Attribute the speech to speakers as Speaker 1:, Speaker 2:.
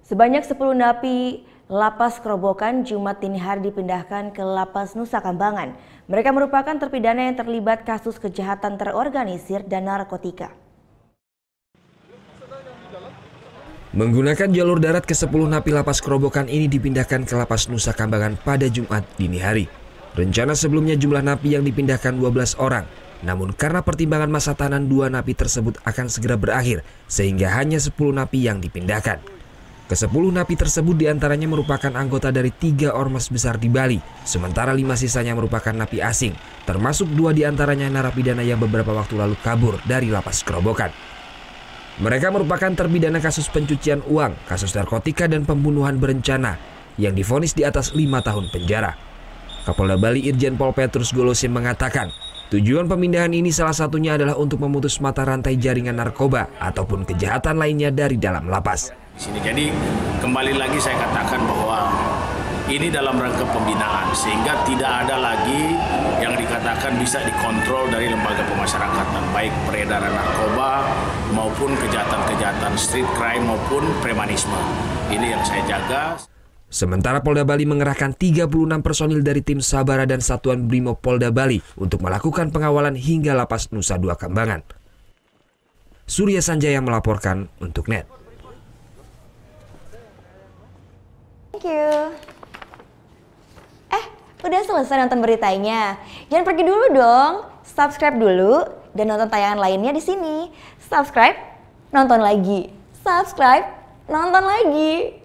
Speaker 1: Sebanyak 10 napi Lapas Kerobokan Jumat dini hari dipindahkan ke Lapas Nusa Kambangan. Mereka merupakan terpidana yang terlibat kasus kejahatan terorganisir dan narkotika.
Speaker 2: Menggunakan jalur darat, ke-10 napi Lapas Kerobokan ini dipindahkan ke Lapas Nusa Kambangan pada Jumat dini hari. Rencana sebelumnya jumlah napi yang dipindahkan 12 orang. Namun karena pertimbangan masa tahanan 2 napi tersebut akan segera berakhir, sehingga hanya 10 napi yang dipindahkan. Ke-10 napi tersebut diantaranya merupakan anggota dari 3 ormas besar di Bali, sementara 5 sisanya merupakan napi asing, termasuk 2 diantaranya narapidana yang beberapa waktu lalu kabur dari Lapas Kerobokan. Mereka merupakan terpidana kasus pencucian uang, kasus narkotika dan pembunuhan berencana yang divonis di atas 5 tahun penjara. Kapolda Bali Irjen Pol Petrus Golosin mengatakan, tujuan pemindahan ini salah satunya adalah untuk memutus mata rantai jaringan narkoba ataupun kejahatan lainnya dari dalam lapas.
Speaker 3: Jadi kembali lagi saya katakan bahwa ini dalam rangka pembinaan sehingga tidak ada lagi yang dikatakan bisa dikontrol dari lembaga pemasyarakatan, baik peredaran narkoba maupun kejahatan-kejahatan street crime maupun premanisme. Ini yang saya jaga.
Speaker 2: Sementara Polda Bali mengerahkan 36 personil dari tim Sabara dan Satuan Brimob Polda Bali untuk melakukan pengawalan hingga Lapas Nusa Dua Kambangan. Surya Sanjaya melaporkan untuk NET.
Speaker 1: Thank you. Udah selesai nonton beritanya? Jangan pergi dulu dong. Subscribe dulu dan nonton tayangan lainnya di sini. Subscribe, nonton lagi. Subscribe, nonton lagi.